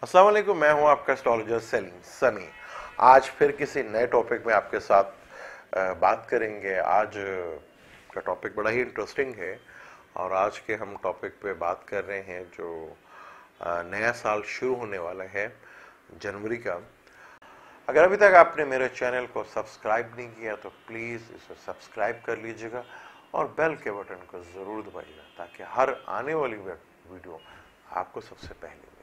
अस्सलाम वालेकुम, मैं हूं आपका एस्ट्रोलॉजर सलीम समी। आज फिर किसी नए टॉपिक में आपके साथ बात करेंगे। आज का टॉपिक बड़ा ही इंटरेस्टिंग है और आज के हम टॉपिक पे बात कर रहे हैं जो नया साल शुरू होने वाला है जनवरी का। अगर अभी तक आपने मेरे चैनल को सब्सक्राइब नहीं किया तो प्लीज़ इसे सब्सक्राइब कर लीजिएगा और बेल के बटन को ज़रूर दबाइएगा ताकि हर आने वाली वीडियो आपको सबसे पहले मिले।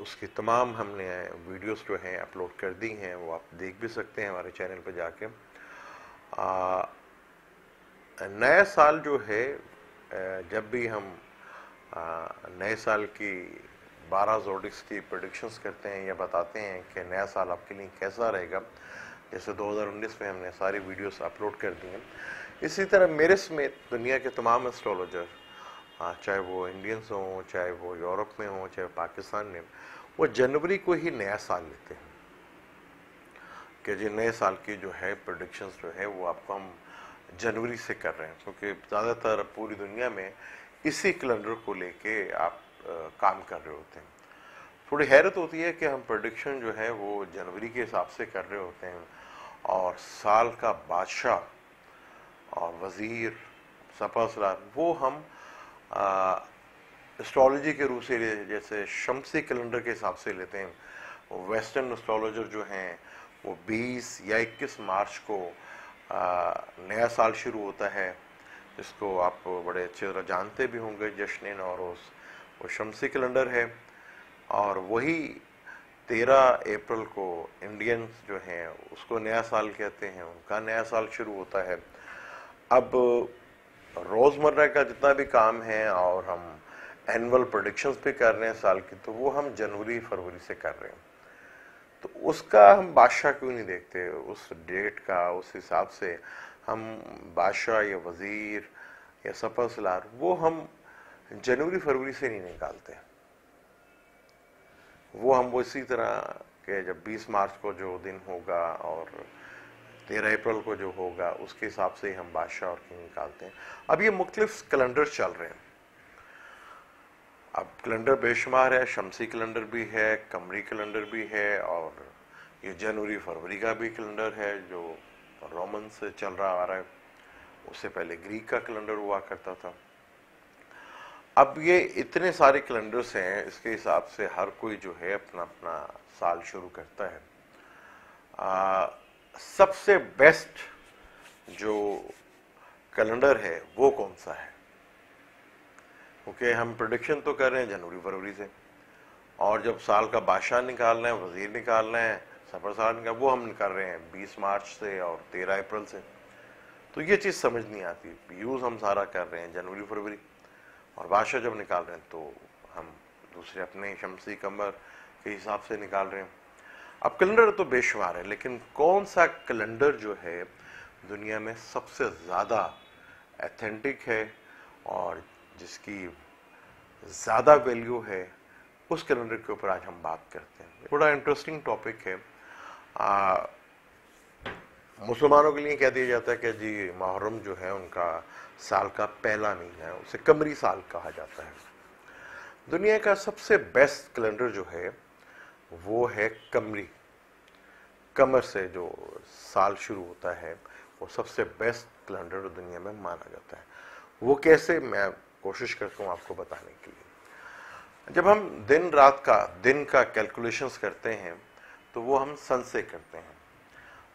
उसकी तमाम हमने वीडियोस जो हैं अपलोड कर दी हैं, वो आप देख भी सकते हैं हमारे चैनल पर जाके। नया साल जो है, जब भी हम नए साल की 12 ज़ोडिक्स की प्रेडिक्शंस करते हैं या बताते हैं कि नया साल आपके लिए कैसा रहेगा, जैसे 2019 में हमने सारी वीडियोस अपलोड कर दी हैं, इसी तरह मेरे समेत दुनिया के तमाम एस्ट्रोलॉजर, चाहे वो इंडियंस हों, चाहे वो यूरोप में हों, चाहे पाकिस्तान में, वो जनवरी को ही नया साल लेते हैं कि जी नए साल की जो है प्रेडिक्शंस जो है वो आपको हम जनवरी से कर रहे हैं, क्योंकि ज़्यादातर पूरी दुनिया में इसी कैलेंडर को लेके आप काम कर रहे होते हैं। थोड़ी हैरत होती है कि हम प्रेडिक्शन जो है वो जनवरी के हिसाब से कर रहे होते हैं और साल का बादशाह और वज़ीर सपा वो हम एस्ट्रोलॉजी के रूप से, जैसे शमसी कैलेंडर के हिसाब से लेते हैं। वेस्टर्न एस्ट्रोलॉजर जो हैं वो 20 या 21 मार्च को नया साल शुरू होता है, जिसको आप बड़े अच्छे तरह जानते भी होंगे, जश्न नौरोज़। वो शमसी कैलेंडर है और वही 13 अप्रैल को इंडियंस जो हैं उसको नया साल कहते हैं, उनका नया साल शुरू होता है। अब रोज़मर्रा का जितना भी काम है और हम एनुअल प्रेडिक्शंस भी कर रहे हैं साल की, तो वो हम जनवरी फरवरी से कर रहे हैं। तो उसका हम बादशाह क्यों नहीं देखते, उस डेट का, उस हिसाब से हम बादशाह या वज़ीर या सफ़र सलार वो हम जनवरी फरवरी से नहीं निकालते। वो हम इसी तरह के जब 20 मार्च को जो दिन होगा और 13 अप्रैल को जो होगा उसके हिसाब से ही हम बादशाह और किंग निकालते हैं। अब ये मुख्तलिफ कैलेंडर चल रहे हैं। अब कैलेंडर बेशुमार है, शमसी कैलेंडर भी है, कमरी कैलेंडर भी है और ये जनवरी फरवरी का भी कैलेंडर है जो रोमन से चल रहा आ रहा है। उससे पहले ग्रीक का कैलेंडर हुआ करता था। अब ये इतने सारे कैलेंडर्स हैं, इसके हिसाब से हर कोई जो है अपना अपना साल शुरू करता है। सबसे बेस्ट जो कैलेंडर है वो कौन सा है, क्योंकि हम प्रेडिक्शन तो कर रहे हैं जनवरी फरवरी से, और जब साल का बादशाह निकालना है, वजीर निकालना है, सफर साल निकाल, वो हम निकाल रहे हैं 20 मार्च से और 13 अप्रैल से। तो ये चीज़ समझ नहीं आती। यूज़ हम सारा कर रहे हैं जनवरी फरवरी, और बादशाह जब निकाल रहे हैं तो हम दूसरे अपने शमसी कमर के हिसाब से निकाल रहे हैं। अब कैलेंडर तो बेशुमार है, लेकिन कौन सा कैलेंडर जो है दुनिया में सबसे ज़्यादा एथेंटिक है और जिसकी ज़्यादा वैल्यू है, उस कैलेंडर के ऊपर आज हम बात करते हैं। बड़ा इंटरेस्टिंग टॉपिक है। मुसलमानों के लिए कह दिया जाता है कि जी मुहर्रम जो है उनका साल का पहला महीना है, उसे कमरी साल कहा जाता है। दुनिया का सबसे बेस्ट कैलेंडर जो है वो है कमरी। कमर से जो साल शुरू होता है वो सबसे बेस्ट कैलेंडर दुनिया में माना जाता है। वो कैसे, मैं कोशिश करता हूँ आपको बताने के लिए। जब हम दिन का कैलकुलेशंस करते हैं तो वो हम सन से करते हैं।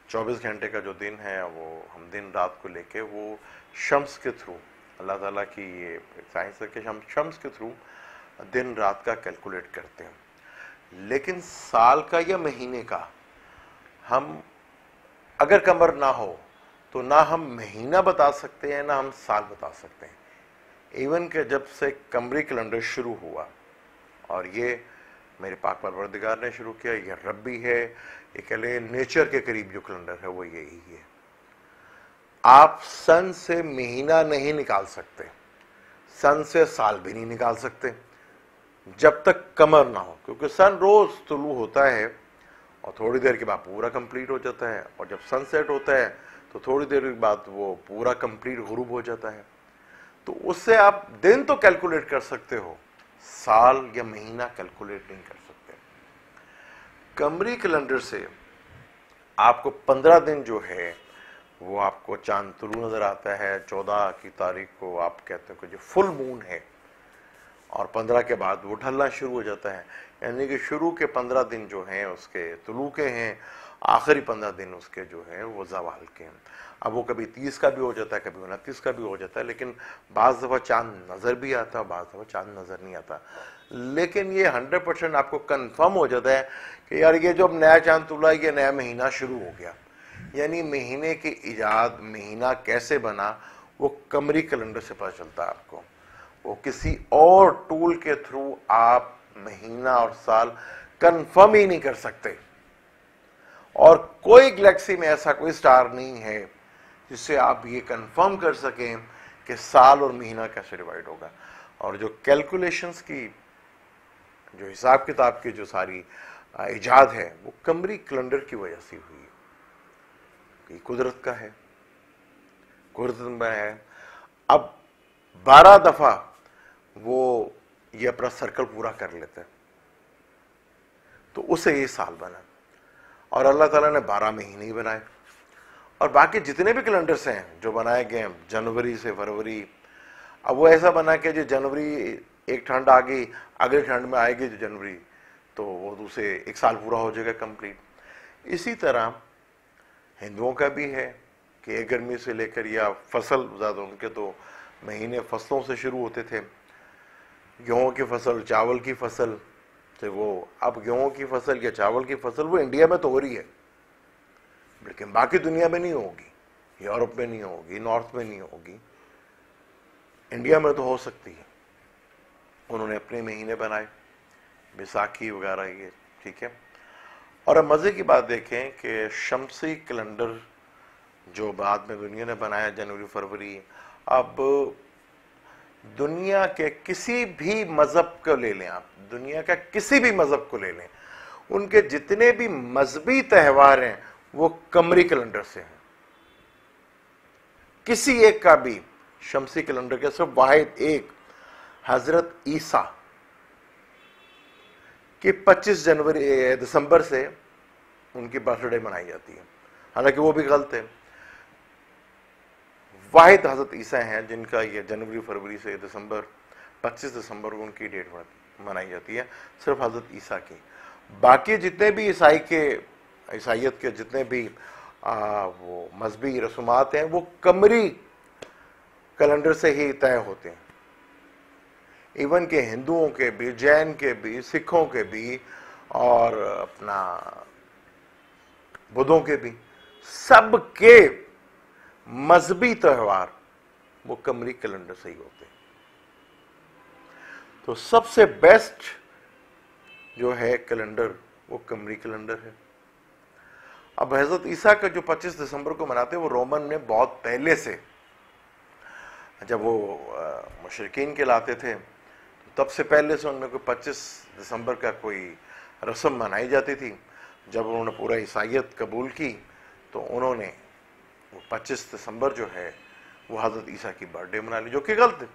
24 घंटे का जो दिन है वो हम दिन रात को लेके वो शम्स के थ्रू, अल्लाह ताला की ये साइंस है कि हम शम्स के थ्रू दिन रात का कैलकुलेट करते हैं। लेकिन साल का या महीने का हम अगर कमर ना हो तो ना हम महीना बता सकते हैं ना हम साल बता सकते हैं। इवन के जब से कमरी कैलेंडर शुरू हुआ, और ये मेरे पाक परवरदिगार ने शुरू किया, ये रब्बी है, ये कह लें नेचर के करीब जो कैलेंडर है वो यही है। आप सन से महीना नहीं निकाल सकते, सन से साल भी नहीं निकाल सकते जब तक कमर ना हो, क्योंकि सन रोज तुलू होता है और थोड़ी देर के बाद पूरा कंप्लीट हो जाता है, और जब सनसेट होता है तो थोड़ी देर के बाद वो पूरा कंप्लीट गुरूब हो जाता है। तो उससे आप दिन तो कैलकुलेट कर सकते हो, साल या महीना कैलकुलेट नहीं कर सकते। कमरी कैलेंडर से आपको 15 दिन जो है वो आपको चांद तुलू नजर आता है। 14 की तारीख को आप कहते हैं कि जो फुल मून है, और 15 के बाद वो ढलना शुरू हो जाता है, यानी कि शुरू के 15 दिन जो हैं उसके तुलू के हैं, आखिरी 15 दिन उसके जो है वो ज़वाल के हैं। अब वो कभी 30 का भी हो जाता है, कभी 29 का भी हो जाता है, लेकिन बाज़ दफ़ा चांद नज़र भी आता है, बाज़ दफ़ा चांद नज़र नहीं आता। लेकिन ये 100% आपको कन्फर्म हो जाता है कि यार ये जो अब नया चांद तुला, ये नया महीना शुरू हो गया। यानी महीने की इजाद, महीना कैसे बना, वो कमरी कैलेंडर से पता चलता है आपको। वो किसी और टूल के थ्रू आप महीना और साल कंफर्म ही नहीं कर सकते। और कोई गैलेक्सी में ऐसा कोई स्टार नहीं है जिससे आप ये कंफर्म कर सकें कि साल और महीना कैसे डिवाइड होगा। और जो कैलकुलेशंस की, जो हिसाब किताब की जो सारी इजाद है, वो कमरी कैलेंडर की वजह से हुई है। कि कुदरत का है, कुदरत में है। अब 12 दफा वो ये अपना सर्कल पूरा कर लेते हैं, तो उसे ये साल बना। और अल्लाह ताला ने 12 महीने ही बनाए। और बाकी जितने भी कैलेंडर्स हैं जो बनाए गए हैं, जनवरी से फरवरी, अब वो ऐसा बना कि जो जनवरी एक ठंड आ गई, अगले ठंड में आएगी जो जनवरी, तो वो दूसरे एक साल पूरा हो जाएगा कंप्लीट। इसी तरह हिंदुओं का भी है कि एक गर्मी से लेकर, या फसल ज़्यादा उनके तो महीने फसलों से शुरू होते थे। गेहूँ की फसल, चावल की फसल से वो, अब गेहूँ की फसल या चावल की फसल वो इंडिया में तो हो रही है, लेकिन बाकी दुनिया में नहीं होगी, यूरोप में नहीं होगी, नॉर्थ में नहीं होगी, इंडिया में तो हो सकती है। उन्होंने अपने महीने बनाए, बैसाखी वगैरह ये, ठीक है। और अब मज़े की बात देखें कि शमसी कैलेंडर जो बाद में दुनिया ने बनाया, जनवरी फरवरी, अब दुनिया के किसी भी मजहब को ले लें आप, दुनिया का किसी भी मजहब को ले लें, उनके जितने भी मजहबी त्यौहार हैं वो कमरी कैलेंडर से हैं। किसी एक का भी शमसी कैलेंडर के सिर्फ वाहिद एक हजरत ईसा कि 25 दिसंबर से उनकी बर्थडे मनाई जाती है, हालांकि वो भी गलत है। वाहिद हजरत ईसा हैं जिनका ये जनवरी फरवरी से दिसंबर, 25 दिसंबर को उनकी डेट मनाई जाती है, सिर्फ हजरत ईसा की। बाकी जितने भी ईसाइयत के जितने भी वो मजहबी रसूमात हैं वो कमरी कैलेंडर से ही तय होते हैं। इवन के हिंदुओं के भी, जैन के भी, सिखों के भी, और अपना बुद्धों के भी, सबके मजहबी त्यौहार वो कमरी कैलेंडर से ही होते हैं। तो सबसे बेस्ट जो है कैलेंडर वो कमरी कैलेंडर है। अब हजरत ईसा का जो 25 दिसंबर को मनाते हैं, वो रोमन ने बहुत पहले से, जब वो मुशरिकीन के लाते थे, तब से पहले से उनमें कोई 25 दिसंबर का कोई रस्म मनाई जाती थी। जब उन्होंने पूरा ईसाइयत कबूल की तो उन्होंने वो 25 दिसंबर जो है वो हजरत ईसा की बर्थडे मना ली, जो कि गलत है।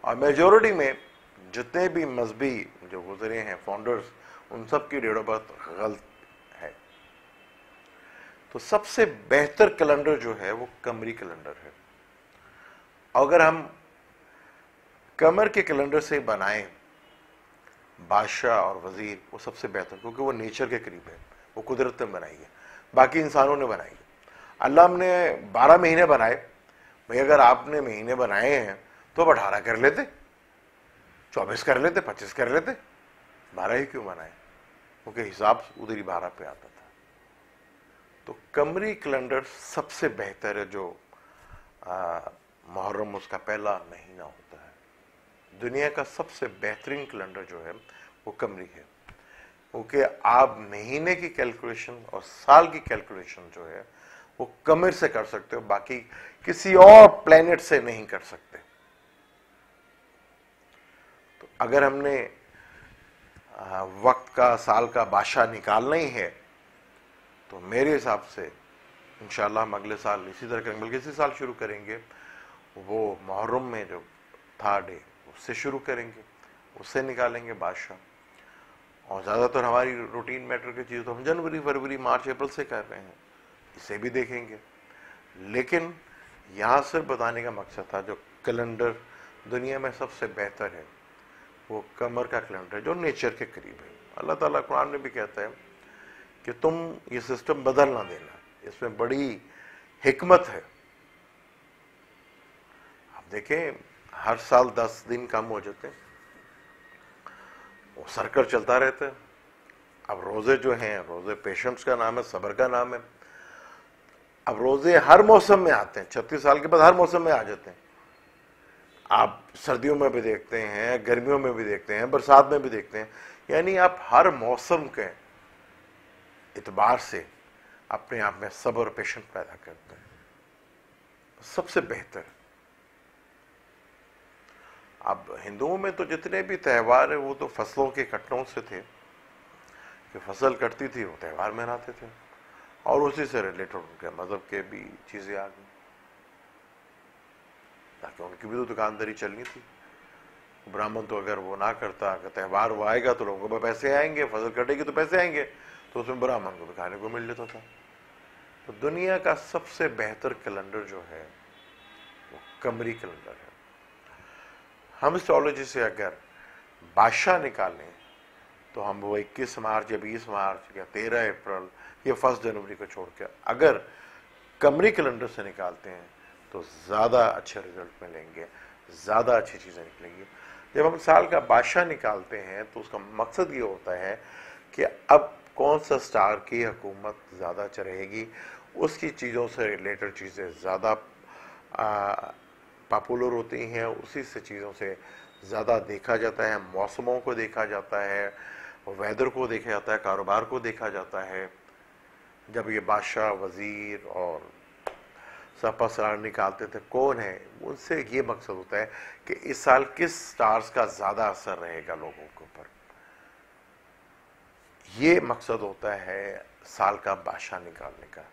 और मेजोरिटी में जितने भी मजहबी जो गुजरे हैं फाउंडर्स, उन सब की डेट ऑफ बर्थ गलत है। तो सबसे बेहतर कैलेंडर जो है वो कमरी कैलेंडर है। अगर हम कमर के कैलेंडर से बनाएं बादशाह और वजीर, वो सबसे बेहतर, क्योंकि वो नेचर के करीब है, वो कुदरत ने बनाई है, बाकी इंसानों ने बनाई है। अल्लाह ने 12 महीने बनाए, भाई अगर आपने महीने बनाए हैं तो अब 18 कर लेते, 24 कर लेते, 25 कर लेते, 12 ही क्यों बनाए? क्योंकि हिसाब उधर ही 12 पे आता था। तो कमरी कैलेंडर सबसे बेहतर है, जो मुहर्रम उसका पहला महीना होता है। दुनिया का सबसे बेहतरीन कैलेंडर जो है वो कमरी है, क्योंकि आप महीने की कैलकुलेशन और साल की कैलकुलेशन जो है वो कमर से कर सकते हो, बाकी किसी और प्लेनेट से नहीं कर सकते। तो अगर हमने वक्त का, साल का बादशाह निकालना ही है तो मेरे हिसाब से इंशाल्लाह हम अगले साल इसी तरह करेंगे, बल्कि इसी साल शुरू करेंगे। वो मुहर्रम में जो 3rd डे उससे शुरू करेंगे, उससे निकालेंगे बादशाह। और ज़्यादातर हमारी रूटीन मैटर की चीज़ तो हम जनवरी फरवरी मार्च अप्रैल से कर रहे हैं, इसे भी देखेंगे। लेकिन यहाँ सिर्फ बताने का मकसद था जो कैलेंडर दुनिया में सबसे बेहतर है वो कमर का कैलेंडर जो नेचर के करीब है। अल्लाह ताला कुरान में भी कहता है कि तुम ये सिस्टम बदल ना देना, इसमें बड़ी हिकमत है। आप देखें हर साल 10 दिन कम हो जाते हैं, वो सर्कल चलता रहता है। अब रोजे जो हैं, रोजे पेशेंट्स का नाम है, सब्र का नाम है। अब रोजे हर मौसम में आते हैं, 36 साल के बाद हर मौसम में आ जाते हैं। आप सर्दियों में भी देखते हैं, गर्मियों में भी देखते हैं, बरसात में भी देखते हैं। यानी आप हर मौसम के इतबार से अपने आप में सब्र और पेशेंस पैदा करते हैं, सबसे बेहतर। अब हिंदुओं में तो जितने भी त्यौहार है वो तो फसलों के कटनों से थे कि फसल कटती थी वो त्यौहार मनाते थे, और उसी से रिलेटेड उनके मजहब के भी चीजें आ गई, ताकि उनकी भी तो दुकानदारी चलनी थी। ब्राह्मण तो अगर वो ना करता, अगर त्यौहार वो आएगा तो लोगों को पैसे आएंगे, फसल कटेगी तो पैसे आएंगे, तो उसमें ब्राह्मण को भी खाने को मिल जाता था। तो दुनिया का सबसे बेहतर कैलेंडर जो है वो कमरी कैलेंडर है। हम एस्ट्रोलॉजी से अगर बादशाह निकालें तो हम वो 21 मार्च या 20 मार्च या 13 अप्रैल या 1 जनवरी को छोड़ के अगर कमरी कैलेंडर से निकालते हैं तो ज़्यादा अच्छे रिजल्ट मिलेंगे, ज़्यादा अच्छी चीज़ें निकलेंगी। जब हम साल का बादशाह निकालते हैं तो उसका मकसद ये होता है कि अब कौन सा स्टार की हुकूमत ज़्यादा रहेगी, उसकी चीज़ों से रिलेटेड चीज़ें ज़्यादा पॉपुलर होती हैं, उसी से चीज़ों से ज़्यादा देखा जाता है। मौसमों को देखा जाता है, वेदर को देखा जाता है, कारोबार को देखा जाता है। जब ये बादशाह, वज़ीर और सपा सलार निकालते थे कौन है, उनसे ये मकसद होता है कि इस साल किस स्टार्स का ज़्यादा असर रहेगा लोगों के ऊपर। ये मकसद होता है साल का बादशाह निकालने का।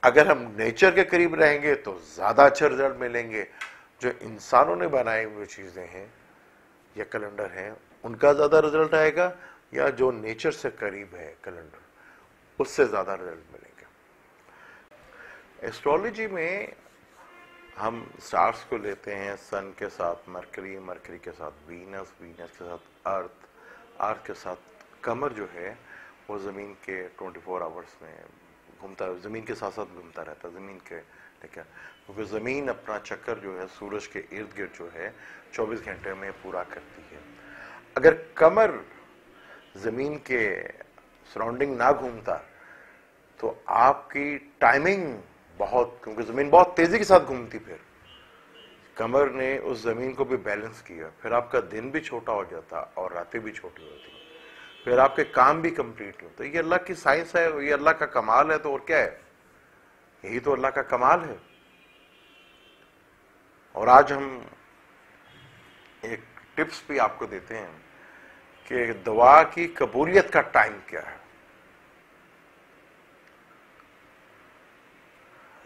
अगर हम नेचर के करीब रहेंगे तो ज़्यादा अच्छे रिजल्ट मिलेंगे। जो इंसानों ने बनाए हुए चीज़ें हैं या कैलेंडर हैं उनका ज़्यादा रिजल्ट आएगा, या जो नेचर से करीब है कैलेंडर उससे ज़्यादा रिजल्ट मिलेंगे। एस्ट्रोलॉजी में हम स्टार्स को लेते हैं, सन के साथ मरकरी, मरकरी के साथ वीनस, वीनस के साथ अर्थ, अर्थ के साथ कमर जो है वो ज़मीन के 24 आवर्स में घूमता है, ज़मीन के साथ साथ घूमता रहता है ज़मीन के, ठीक है। क्योंकि ज़मीन अपना चक्कर जो है सूरज के इर्द गिर्द जो है 24 घंटे में पूरा करती है। अगर कमर ज़मीन के सराउंडिंग ना घूमता तो आपकी टाइमिंग बहुत, क्योंकि ज़मीन बहुत तेज़ी के साथ घूमती, फिर कमर ने उस ज़मीन को भी बैलेंस किया, फिर आपका दिन भी छोटा हो जाता और रातें भी छोटी होती, फिर आपके काम भी कंप्लीट होते। ये अल्लाह की साइंस है, ये अल्लाह का कमाल है। तो और क्या है, यही तो अल्लाह का कमाल है। और आज हम एक टिप्स भी आपको देते हैं कि दुआ की कबूलियत का टाइम क्या है।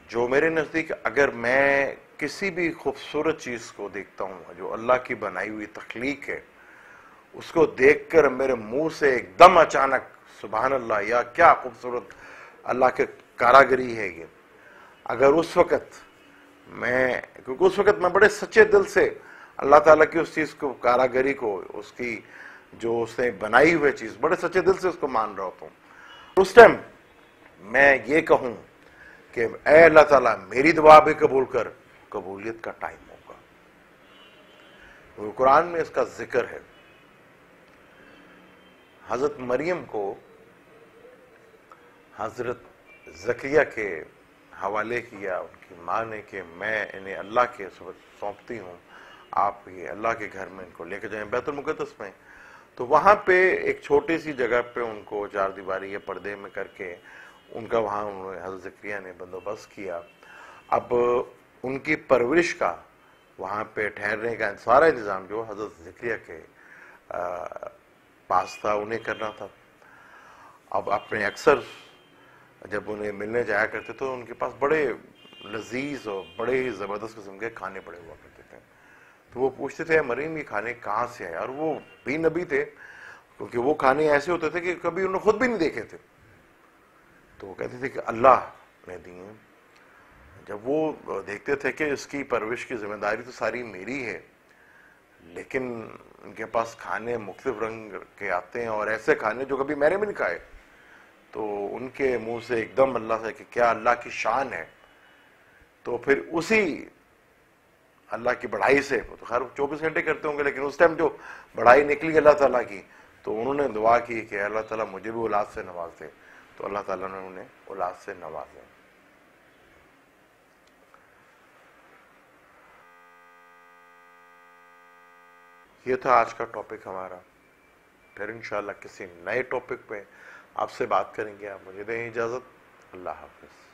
जो मेरे नज़दीक, अगर मैं किसी भी खूबसूरत चीज़ को देखता हूँ जो अल्लाह की बनाई हुई तख्लीक है, उसको देखकर मेरे मुंह से एकदम अचानक सुभान अल्लाह, या क्या खूबसूरत अल्लाह के कारागरी है ये, अगर उस वक़्त मैं, क्योंकि उस वक़्त मैं बड़े सच्चे दिल से अल्लाह ताला की उस चीज़ को, कारागरी को, उसकी जो उसने बनाई हुई चीज़, बड़े सच्चे दिल से उसको मान रहा होता हूँ, उस टाइम मैं ये कहूँ कि ऐ अल्लाह ताला मेरी दुआ भी कबूल कर, कबूलियत का टाइम होगा। तो कुरान में इसका जिक्र है। हजरत मरियम को हजरत ज़करिया के हवाले किया उनकी माँ ने कि मैं इन्हें अल्लाह के सौंपती हूँ, आप ये अल्लाह के घर में इनको लेकर जाएं, बैतुल मुक़द्दस में। तो वहाँ पे एक छोटी सी जगह पे उनको चार दीवारी या पर्दे में करके उनका वहाँ हजरत ज़करिया ने बंदोबस्त किया। अब उनकी परवरिश का, वहाँ पे ठहरने का सारा इंतज़ाम जो हजरत ज़करिया के पास था, उन्हें करना था। अब अपने अक्सर जब उन्हें मिलने जाया करते तो उनके पास बड़े लजीज और बड़े ही ज़बरदस्त किस्म के खाने पड़े हुआ करते थे। तो वो पूछते थे मरीम ये खाने कहाँ से आए, और वो भी नबी थे क्योंकि वो खाने ऐसे होते थे कि कभी उन्होंने खुद भी नहीं देखे थे। तो वो कहते थे कि अल्लाह ने दिए। जब वो देखते थे कि इसकी परवरिश की जिम्मेदारी तो सारी मेरी है, लेकिन उनके पास खाने मुख्तलिफ रंग के आते हैं और ऐसे खाने जो कभी मैंने भी नहीं खाए, तो उनके मुंह से एकदम अल्लाह से कि क्या अल्लाह की शान है। तो फिर उसी अल्लाह की बढ़ाई से, तो खैर 24 घंटे करते होंगे, लेकिन उस टाइम जो बढ़ाई निकली अल्लाह ताला की, तो उन्होंने दुआ की कि अल्लाह ताला मुझे भी औलाद से नवाज दे। तो अल्लाह ताला ने उन्हें औलाद से नवाजा। ये था आज का टॉपिक हमारा। फिर इंशाल्लाह किसी नए टॉपिक पे आपसे बात करेंगे। आप मुझे दें इजाज़त। अल्लाह हाफिज़।